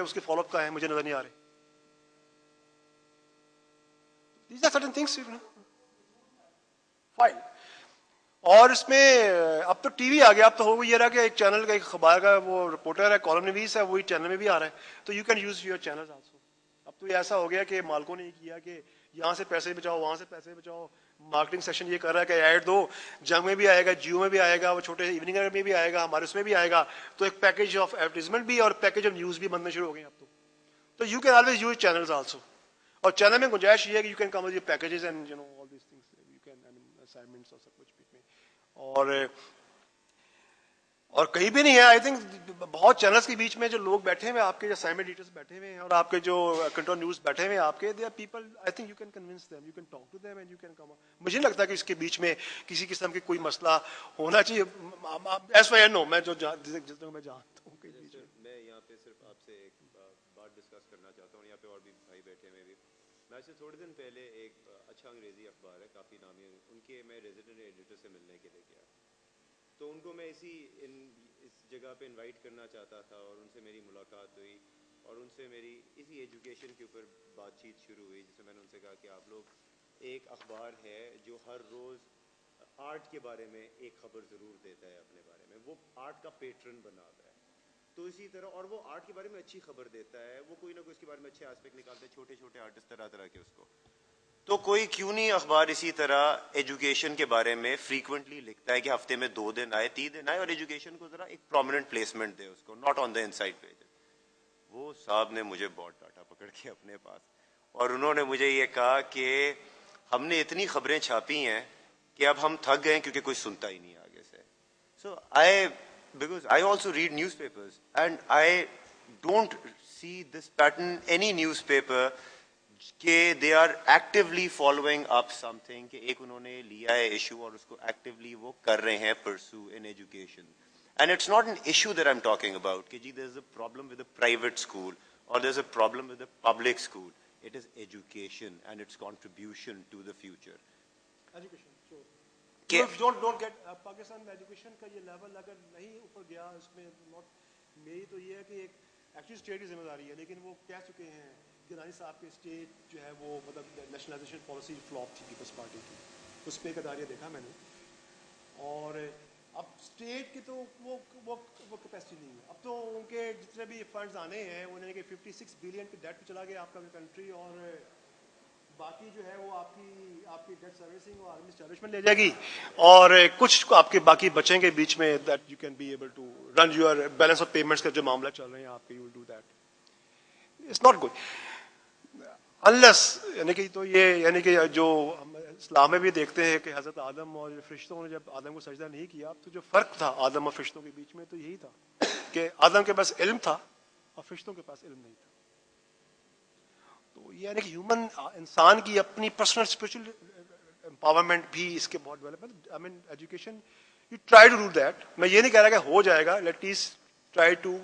उसके फॉलोअप का है मुझे नजर नहीं आ रहे. These are certain things, you know. Fine. और इसमें अब तो टीवी आ गया, अब तो हो ये रहा कि एक चैनल का, एक अखबार का वो रिपोर्टर है, कॉलम नवीस है, वही चैनल में भी आ रहा है, तो you can use your channels also. अब तो ये ऐसा हो गया कि मालिकों ने ये किया कि यहाँ से पैसे बचाओ, वहां से पैसे बचाओ, मार्केटिंग सेक्शन ये कर रहा है कि ऐड दो, जंग में भी आएगा, जियो में भी आएगा, वो छोटे इवनिंग में भी आएगा, हमारे उसमें भी आएगा, तो एक पैकेज ऑफ एडवर्टीजमेंट भी और पैकेज ऑफ न्यूज भी बनने शुरू हो गए अब तो you can always use channels also. और चैनल में गुंजाइश ये है कि you can come with packages and you know all this things, you can I mean assignments और सब कुछ भी में. और कहीं भी नहीं है. आई थिंक बहुत चैनल्स के बीच में जो लोग बैठे हुए, आपके जो असाइनमेंट एडिटर्स बैठे हुए हैं और आपके जो कंट्रोल न्यूज बैठे हुए हैं आपके, they are people, I think you can convince them, you can talk to them and you can come. मुझे नहीं लगता कि इसके बीच में किसी किस्म के कोई मसला होना चाहिए. एज फार नो, मैं जो जितना मैं जानता हूँ, मैं यहाँ पे सिर्फ आपसे एक बात डिस्कस करना चाहता हूँ. यहाँ पे और भी भाई बैठे हुए भी. मैं से थोड़े दिन पहले एक अच्छा अंग्रेजी अखबार है, काफ़ी नामी, उनके मैं रेजिडेंट एडिटर से मिलने के लिए गया. तो उनको मैं इस जगह पे इनवाइट करना चाहता था और उनसे मेरी मुलाकात हुई और उनसे मेरी इसी एजुकेशन के ऊपर बातचीत शुरू हुई, जिसमें मैंने उनसे कहा कि आप लोग एक अखबार है जो हर रोज़ आर्ट के बारे में एक खबर ज़रूर देता है अपने बारे में, वो आर्ट का पेट्रन बना हुआ है. तो इसी तरह, और वो आर्ट के बारे में अच्छी खबर देता है, वो कोई ना कोई उसके बारे में अच्छे एस्पेक्ट निकालते हैं, छोटे छोटे आर्टिस्ट तरह तरह के उसको. तो कोई क्यों नहीं अखबार इसी तरह एजुकेशन के बारे में फ्रीक्वेंटली लिखता है कि हफ्ते में 2 दिन आए, 3 दिन आए, और एजुकेशन को जरा एक प्रोमिनेंट प्लेसमेंट दे उसको, not on the inside page. वो साहब ने मुझे बहुत डांटा पकड़ के अपने पास, और उन्होंने मुझे ये कहा कि हमने इतनी खबरें छापी हैं कि अब हम थक गए क्योंकि कोई सुनता ही नहीं आगे से. सो because I also read newspapers and I don't see this pattern any newspaper कि they are actively following up something, कि एक उन्होंने लिया है issue और उसको actively वो कर रहे हैं pursue in education. And it's not an issue that I'm talking about कि जी there's a problem with the private school or there's a problem with the public school. It is education and its contribution to the future. Education, sure. Don't get Pakistan में education का ये level अगर नहीं ऊपर गया, इसमें not, मेरी तो ये है कि एक एक्चुअली स्टेट की जिम्मेदारी है, लेकिन वो कह चुके हैं गिलानी साहब के स्टेट जो है वो मतलब नेशनलाइजेशन पॉलिसी फ्लॉप थी पीपल्स पार्टी की, उस पर एक अदारिया देखा मैंने. और अब स्टेट की तो वो कैपेसिटी नहीं है. अब तो उनके जितने भी फंड्स आने हैं, उन्होंने के 56 बिलियन की डेट पे चला गया आपका कंट्री, और बाकी जो है वो आपकी डेट सर्विसिंग और आर्मी एस्टैब्लिशमेंट ले जाएगी, और कुछ आपके बाकी बचेंगे बीच में, that you can be able to run your balance of payments का जो मामला चल रहे हैं आपके, you will do that. It's not good unless, यानी कि तो ये, यानी कि जो हम इस्लाम में भी देखते हैं कि हजरत आदम और फरिश्तों ने जब आदम को सजदा नहीं किया, तो जो फर्क था आदम और फरिश्तों के बीच में तो यही था कि आदम के पास इल्म था और फरिश्तों के पास इल्म नहीं था. तो ये यानी कि ह्यूमन इंसान की अपनी पर्सनल स्पिरिचुअल एम्पावरमेंट भी इसके बहुत development, I mean education, you try to do that. मैं ये नहीं कह रहा कि हो जाएगा, let us try to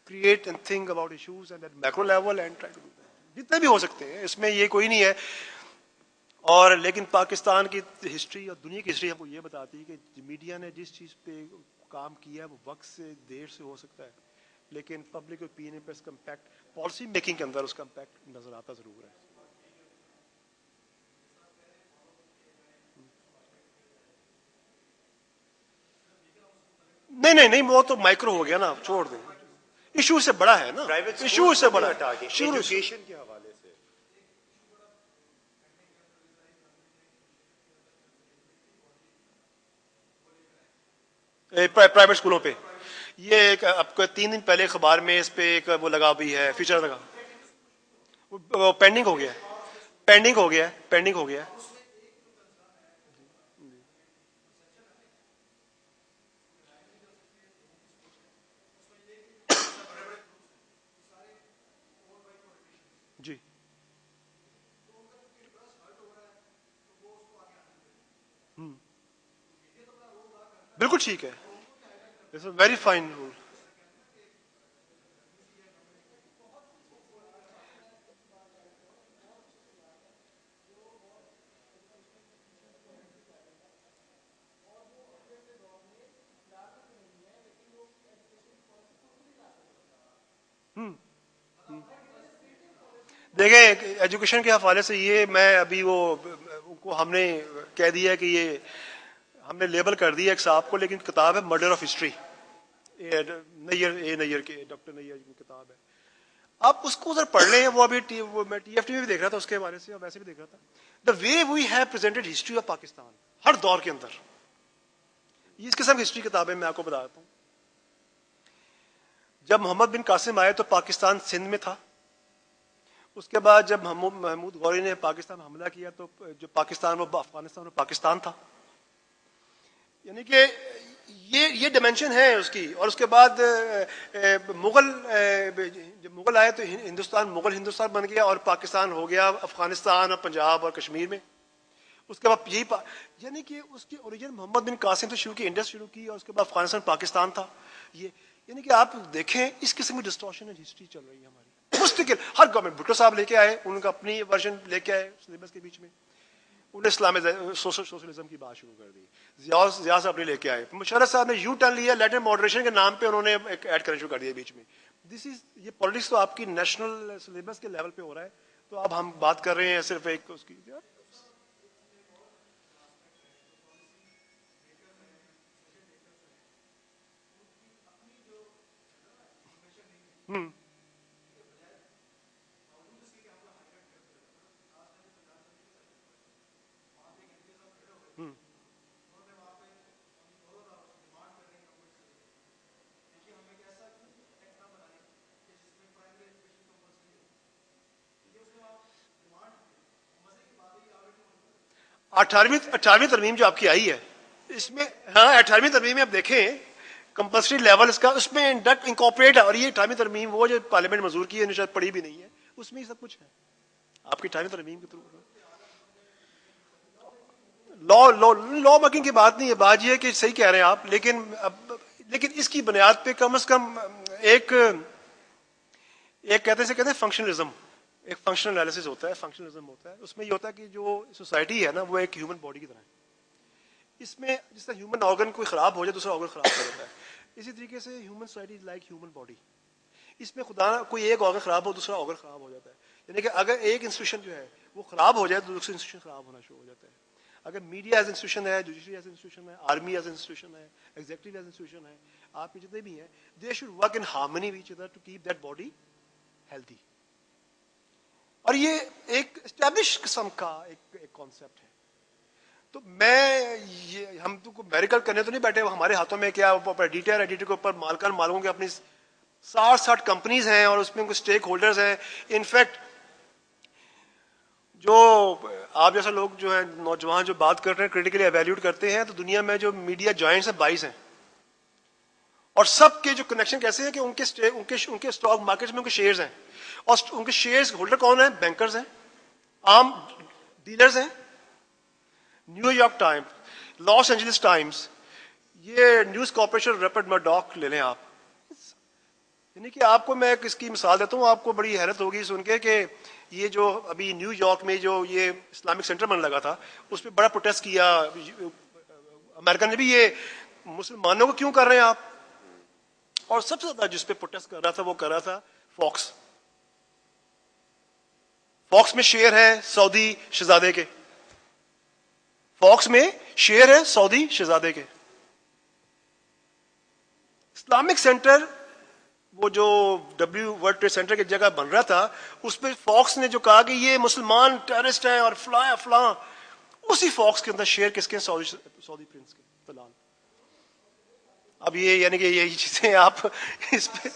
create and think about issues and at macro level and try to do that जितने भी हो सकते हैं, इसमें ये कोई नहीं है. और लेकिन पाकिस्तान की हिस्ट्री और दुनिया की हिस्ट्री हमको ये बताती है कि मीडिया ने जिस चीज़ पे काम किया है वो वक्त से देर से हो सकता है, लेकिन पब्लिक ओपिनियन पर इसका इम्पैक्ट, पॉलिसी मेकिंग के अंदर उसका इम्पैक्ट नजर आता जरूर है. नहीं नहीं नहीं, वो तो माइक्रो हो गया ना, छोड़ दो. इशू से बड़ा है ना, इशू से बड़ा एजुकेशन के हवाले से प्राइवेट स्कूलों पे. ये एक आपको 3 दिन पहले अखबार में इस पे एक वो लगा भी है, फीचर लगा, वो पेंडिंग हो गया, पेंडिंग हो गया, पेंडिंग हो गया. जी बिल्कुल ठीक है, it's a very fine rule. देखें, एजुकेशन के हवाले से ये मैं अभी वो उनको हमने कह दिया कि ये हमने लेबल कर दिया एक साहब को, लेकिन किताब है मर्डर ऑफ हिस्ट्री, नैयर के, डॉक्टर नैयर की किताब है, आप उसको उधर पढ़ लें। वो अभी मैं TFT में भी देख रहा था उसके बारे से, और वैसे भी देख रहा था। The way we have presented history of Pakistan हर दौर के अंदर, ये इस किस्म की हिस्ट्री किताबें मैं आपको बताता हूँ। जब मोहम्मद बिन कासिम आए तो पाकिस्तान सिंध में था। उसके बाद जब महमूद गौरी ने पाकिस्तान में हमला किया तो जो पाकिस्तान वो अफगानिस्तान में पाकिस्तान था। यानी कि ये डिमेंशन है उसकी। और उसके बाद जब मुगल आए तो मुगल हिंदुस्तान बन गया और पाकिस्तान हो गया अफगानिस्तान और पंजाब और कश्मीर में। उसके बाद यानी कि उसकी ओरिजिन मोहम्मद बिन कासिम से शुरू की, इंडस शुरू की, और उसके बाद अफगानिस्तान पाकिस्तान था। ये यानी कि आप देखें इस किस्म की डिस्टॉर्शन एंड हिस्ट्री चल रही है हमारी मुस्तकिल। हर गवर्नमेंट, भुट्टो साहब लेके आए, उनका अपनी वर्जन लेके आए सिलेबस के बीच में, उन्हें सोशलिज्म की बात शुरू कर दी। जिया साहब ने लेके आए, मुशर्रफ साहब ने यू टर्न लिया, लेटर मॉडरेशन के नाम पे उन्होंने एक ऐड करना शुरू कर दिया बीच में। ये पॉलिटिक्स तो आपकी नेशनल सिलेबस के लेवल पे हो रहा है। तो अब हम बात कर रहे हैं सिर्फ एक उसकी। अठारहवीं तरमीम जो आपकी आई है इसमें, हाँ 18वीं तरमीम में आप देखें कंपल्सरी लेवल इसका, उसमें इंकॉर्पोरेट है। और ये 18वीं तरमीम वो जो पार्लियामेंट मंजूर की है, शायद पढ़ी भी नहीं है, उसमें ही सब कुछ है आपकी 18वीं तरमीम के थ्रू। लॉ मेकिंग की बात नहीं है, बात ये है कि सही कह रहे हैं आप, लेकिन इसकी बुनियाद पे कम से कम एक कहते हैं फंक्शनलिज्म, एक फंक्शनल एनालिसिस होता है, फंक्शनलिज्म होता है। उसमें ये होता है कि जो सोसाइटी है ना वो एक ह्यूमन बॉडी की तरह है। इसमें जिस तरह ह्यूमन ऑर्गन कोई खराब हो जाए दूसरा ऑर्गन खराब कर देता है, इसी तरीके से human society is like human body. इसमें खुदा ना कोई एक ऑर्गन खराब हो दूसरा ऑर्गन खराब हो जाता है। यानी कि अगर एक इंस्टीट्यूशन जो है वो खराब हो जाए तो दूसरा इंस्टीट्यूशन खराब होना शुरू हो जाता है। अगर मीडिया एज इंस्टीट्यूशन है, जुडिशरी एज इंस्टीट्यूशन है, आर्मी एज इंस्टीट्यूशन है, एग्जीक्यूटिव एज इंस्टीट्यूशन है, आपके जितने भी हैं, they should work in harmony with each other to keep that body healthy. और ये एक एस्टैब्लिश किस्म का एक कॉन्सेप्ट है। तो हम तो मेडिकल करने तो नहीं बैठे, हमारे हाथों में क्या एडिटर के ऊपर मालिकों के अपनी 60 कंपनीज हैं और उसमें कुछ स्टेक होल्डर्स हैं। इनफैक्ट जो आप जैसा लोग जो है नौजवान जो बात कर रहे हैं क्रिटिकली एवेल्यूट करते हैं, तो दुनिया में जो मीडिया जॉइंट्स हैं 22 हैं। और सबके जो कनेक्शन कैसे हैं कि उनके स्टॉक मार्केट में उनके शेयर्स हैं, और उनके शेयर्स होल्डर कौन है? बैंकर्स हैं, आम डीलर्स हैं। New York times, Los Angeles times, ये न्यूज कॉर्पोरेशन, रपर्ट मर्डॉक ले लें आप। यानी कि आपको मैं इसकी मिसाल देता हूँ, आपको बड़ी हैरत होगी सुन के कि ये जो अभी न्यूयॉर्क में जो ये इस्लामिक सेंटर बनने लगा था उस पर बड़ा प्रोटेस्ट किया अमेरिका ने भी, ये मुसलमानों को क्यों कर रहे हैं आप? और सबसे ज्यादा जिस पे प्रोटेस्ट कर रहा था वो कर रहा था फॉक्स। फॉक्स में शेयर है सऊदी शहजादे के, फॉक्स में शेयर है सऊदी शहजादे के। इस्लामिक सेंटर वो जो वर्ल्ड ट्रेड सेंटर की जगह बन रहा था उस पर फॉक्स ने जो कहा कि ये मुसलमान टेररिस्ट हैं और फलां, उसी फॉक्स के अंदर शेयर किसके? सऊदी प्रिंस के, फिलहाल। अब ये यानी कि यही चीजें आप इस पे